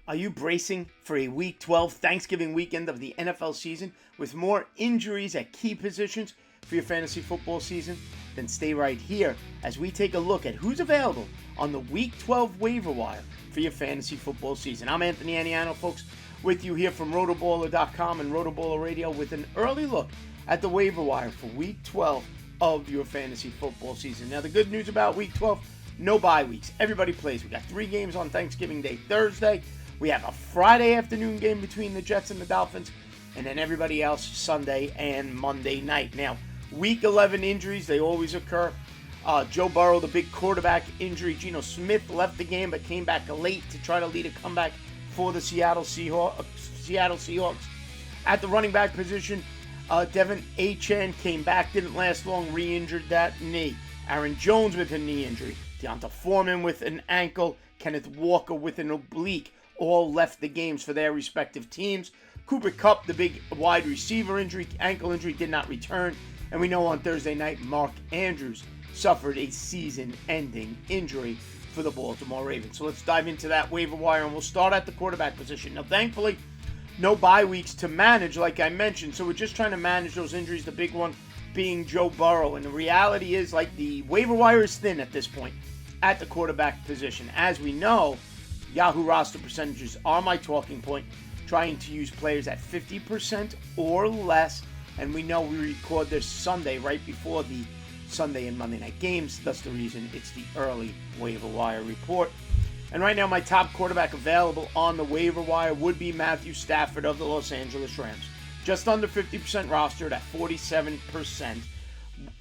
Are you bracing for a Week 12 Thanksgiving weekend of the NFL season with more injuries at key positions for your fantasy football season? Then stay right here as we take a look at who's available on the Week 12 waiver wire for your fantasy football season. I'm Anthony Aniano, folks, with you here from RotoBaller.com and RotoBaller Radio with an early look at the waiver wire for Week 12 of your fantasy football season. Now, the good news about Week 12, no bye weeks. Everybody plays. We got 3 games on Thanksgiving Day, Thursday. We have a Friday afternoon game between the Jets and the Dolphins, and then everybody else Sunday and Monday night. Now, Week 11 injuries, they always occur. Joe Burrow, the big quarterback injury. Geno Smith left the game but came back late to try to lead a comeback for the Seattle Seahawks. At the running back position, Devin Achane came back, didn't last long, re-injured that knee. Aaron Jones with a knee injury. Deonta Foreman with an ankle. Kenneth Walker with an oblique. All left the games for their respective teams. Cooper Kupp, the big wide receiver injury, ankle injury, did not return. And we know on Thursday night, Mark Andrews suffered a season-ending injury for the Baltimore Ravens. So let's dive into that waiver wire, and we'll start at the quarterback position. Now, thankfully, no bye weeks to manage, like I mentioned. So we're just trying to manage those injuries, the big one being Joe Burrow. And the reality is, like, the waiver wire is thin at this point at the quarterback position. As we know, Yahoo roster percentages are my talking point, trying to use players at 50% or less. And we know we record this Sunday right before the Sunday and Monday night games. That's the reason it's the early waiver wire report. And right now, my top quarterback available on the waiver wire would be Matthew Stafford of the Los Angeles Rams. Just under 50% rostered at 47%.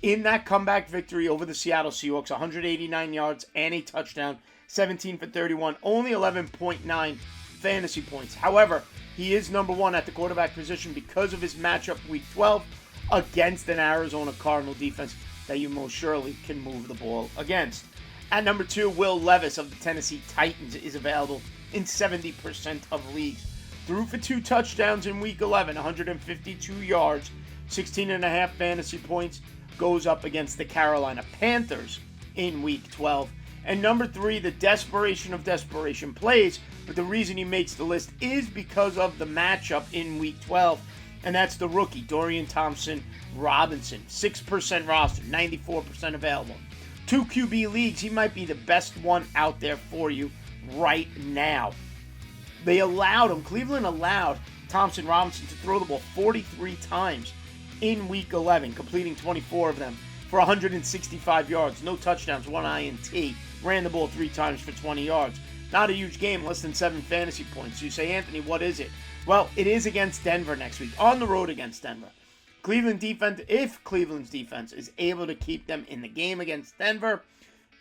In that comeback victory over the Seattle Seahawks, 189 yards and a touchdown, 17 for 31, only 11.9 fantasy points. However, he is number one at the quarterback position because of his matchup Week 12 against an Arizona Cardinal defense that you most surely can move the ball against. At number 2, Will Levis of the Tennessee Titans is available in 70% of leagues. Threw for 2 touchdowns in Week 11, 152 yards, 16.5 fantasy points, goes up against the Carolina Panthers in Week 12. And number 3, the desperation of desperation plays, but the reason he makes the list is because of the matchup in Week 12, and that's the rookie, Dorian Thompson-Robinson. 6% roster, 94% available. 2 QB leagues, he might be the best one out there for you right now. Cleveland allowed Thompson-Robinson to throw the ball 43 times in Week 11, completing 24 of them for 165 yards, no touchdowns, 1 INT. Ran the ball 3 times for 20 yards. Not a huge game, less than 7 fantasy points. You say, Anthony, what is it? Well, it is against Denver next week, on the road against Denver. If Cleveland's defense is able to keep them in the game against Denver,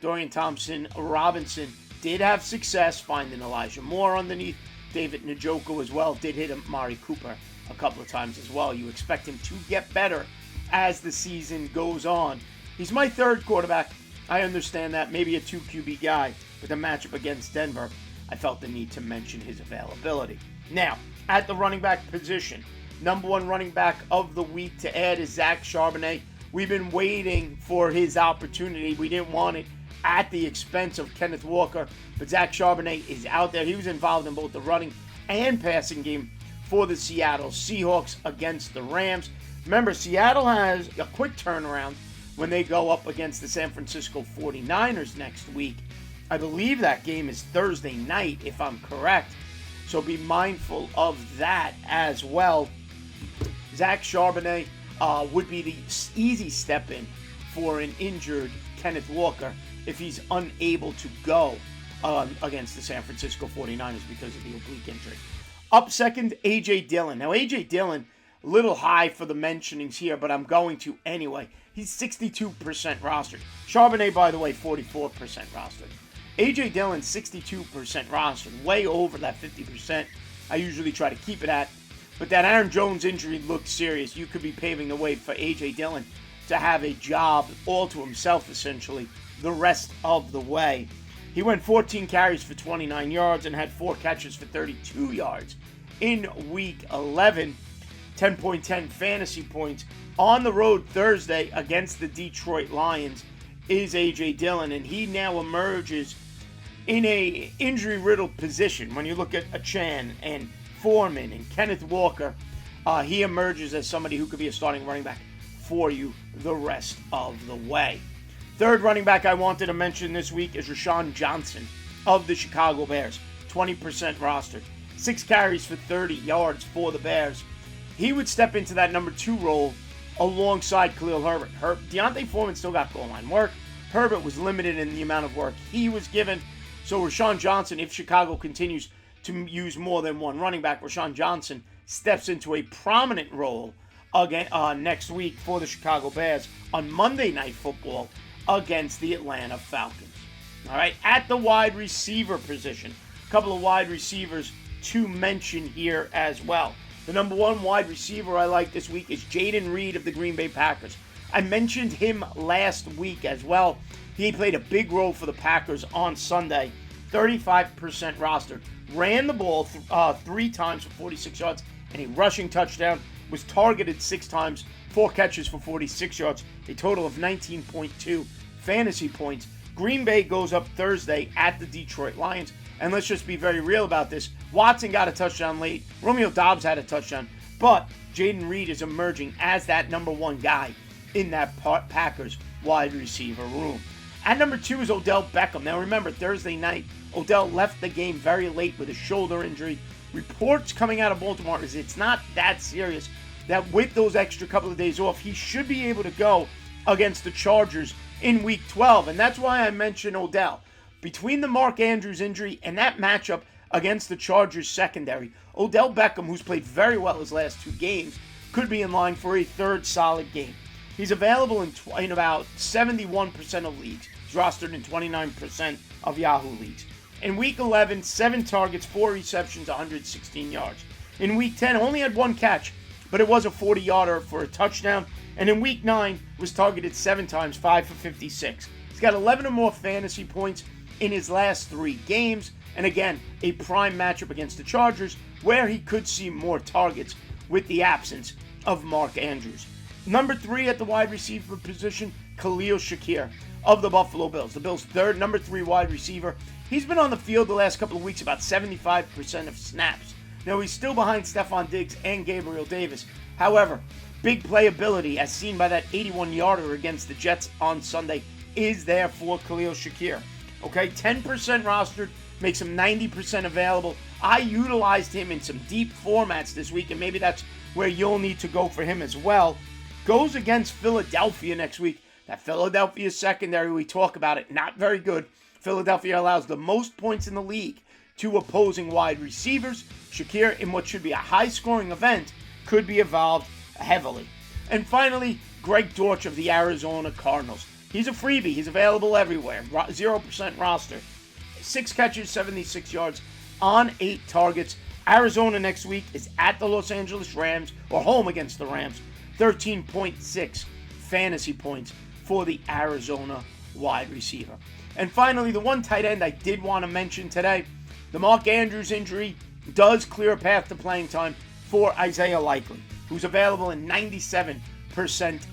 Dorian Thompson-Robinson did have success finding Elijah Moore underneath. David Njoku as well did hit Amari Cooper a couple of times as well. You expect him to get better as the season goes on. He's my third quarterback. I understand that, maybe a 2 QB guy, but the matchup against Denver, I felt the need to mention his availability. Now, at the running back position, number 1 running back of the week to add is Zach Charbonnet. We've been waiting for his opportunity. We didn't want it at the expense of Kenneth Walker, but Zach Charbonnet is out there. He was involved in both the running and passing game for the Seattle Seahawks against the Rams. Remember, Seattle has a quick turnaround when they go up against the San Francisco 49ers next week. I believe that game is Thursday night, if I'm correct. So be mindful of that as well. Zach Charbonnet would be the easy step in for an injured Kenneth Walker if he's unable to go against the San Francisco 49ers because of the oblique injury. Up second, A.J. Dillon. Now, A.J. Dillon, a little high for the mentionings here, but I'm going to anyway. He's 62% rostered. Charbonnet, by the way, 44% rostered. A.J. Dillon, 62% rostered, way over that 50% I usually try to keep it at. But that Aaron Jones injury looked serious. You could be paving the way for A.J. Dillon to have a job all to himself, essentially, the rest of the way. He went 14 carries for 29 yards and had 4 catches for 32 yards in Week 11. 10.10 fantasy points. On the road Thursday against the Detroit Lions is A.J. Dillon, and he now emerges in a injury-riddled position. When you look at Achan and Foreman and Kenneth Walker, he emerges as somebody who could be a starting running back for you the rest of the way. Third running back I wanted to mention this week is Rashawn Johnson of the Chicago Bears, 20% rostered. 6 carries for 30 yards for the Bears. He would step into that number 2 role alongside Khalil Herbert. Deontay Foreman still got goal line work. Herbert was limited in the amount of work he was given. So Rashawn Johnson, if Chicago continues to use more than one running back, Rashawn Johnson steps into a prominent role again next week for the Chicago Bears on Monday Night Football against the Atlanta Falcons. All right, at the wide receiver position, a couple of wide receivers to mention here as well. The number 1 wide receiver I like this week is Jaden Reed of the Green Bay Packers. I mentioned him last week as well. He played a big role for the Packers on Sunday. 35% rostered. Ran the ball 3 times for 46 yards and a rushing touchdown. Was targeted 6 times, 4 catches for 46 yards. A total of 19.2 fantasy points. Green Bay goes up Thursday at the Detroit Lions. And let's just be very real about this. Watson got a touchdown late. Romeo Doubs had a touchdown. But Jaden Reed is emerging as that number 1 guy in that Packers wide receiver room. At number 2 is Odell Beckham. Now remember, Thursday night, Odell left the game very late with a shoulder injury. Reports coming out of Baltimore is it's not that serious, that with those extra couple of days off, he should be able to go against the Chargers in Week 12. And that's why I mentioned Odell. Between the Mark Andrews injury and that matchup against the Chargers secondary, Odell Beckham, who's played very well his last 2 games, could be in line for a 3rd solid game. He's available in about 71% of leagues. He's rostered in 29% of Yahoo leagues. In Week 11, 7 targets, 4 receptions, 116 yards. In Week 10, only had 1 catch, but it was a 40-yarder for a touchdown. And in Week 9, was targeted 7 times, 5 for 56. He's got 11 or more fantasy points in his last 3 games. And again, a prime matchup against the Chargers, where he could see more targets with the absence of Mark Andrews. Number 3 at the wide receiver position, Khalil Shakir of the Buffalo Bills. The Bills' number 3 wide receiver. He's been on the field the last couple of weeks, about 75% of snaps. Now, he's still behind Stephon Diggs and Gabriel Davis. However, big playability, as seen by that 81-yarder against the Jets on Sunday, is there for Khalil Shakir. Okay, 10% rostered, makes him 90% available. I utilized him in some deep formats this week, and maybe that's where you'll need to go for him as well. Goes against Philadelphia next week. That Philadelphia secondary, we talk about it, not very good. Philadelphia allows the most points in the league to opposing wide receivers. Shakir, in what should be a high-scoring event, could be involved heavily. And finally, Greg Dortch of the Arizona Cardinals. He's a freebie. He's available everywhere. 0% roster. 6 catches, 76 yards on 8 targets. Arizona next week is at the Los Angeles Rams, or home against the Rams. 13.6 fantasy points for the Arizona wide receiver. And finally, the one tight end I did want to mention today, the Mark Andrews injury does clear a path to playing time for Isaiah Likely, who's available in 97%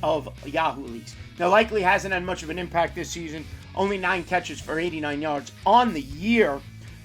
of Yahoo leagues. Now, Likely hasn't had much of an impact this season, only 9 catches for 89 yards on the year.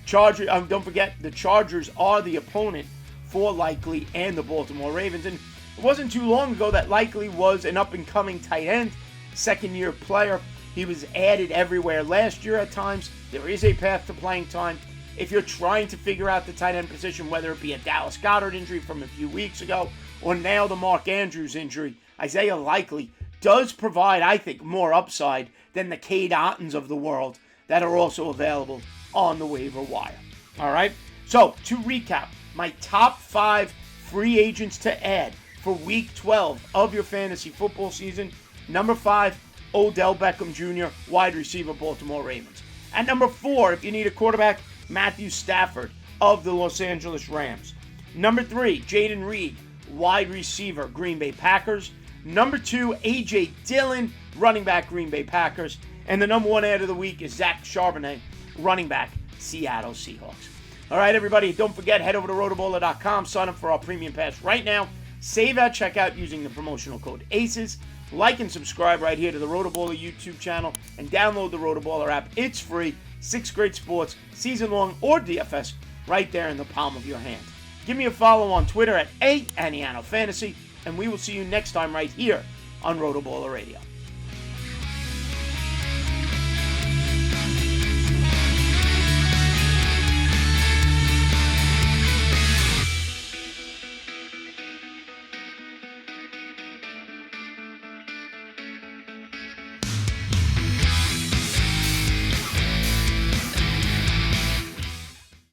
Don't forget, the Chargers are the opponent for Likely and the Baltimore Ravens. And it wasn't too long ago that Likely was an up-and-coming tight end, second-year player. He was added everywhere last year at times. There is a path to playing time. If you're trying to figure out the tight end position, whether it be a Dallas Goedert injury from a few weeks ago or now the Mark Andrews injury, Isaiah Likely does provide, I think, more upside than the Cade Ottens of the world that are also available on the waiver wire. All right? So, to recap, my top 5 free agents to add for Week 12 of your fantasy football season. Number 5, Odell Beckham Jr., wide receiver, Baltimore Ravens. At number 4, if you need a quarterback, Matthew Stafford of the Los Angeles Rams. Number 3, Jaden Reed, wide receiver, Green Bay Packers. Number 2, A.J. Dillon, running back, Green Bay Packers. And the number 1 ad of the week is Zach Charbonnet, running back, Seattle Seahawks. All right, everybody, don't forget, head over to RotoBaller.com, sign up for our Premium Pass right now. Save at checkout using the promotional code ACES. Like and subscribe right here to the RotoBaller YouTube channel and download the RotoBaller app. It's free. 6 great sports, season-long or DFS, right there in the palm of your hand. Give me a follow on Twitter at @AnianoFantasy, and we will see you next time right here on RotoBaller Radio.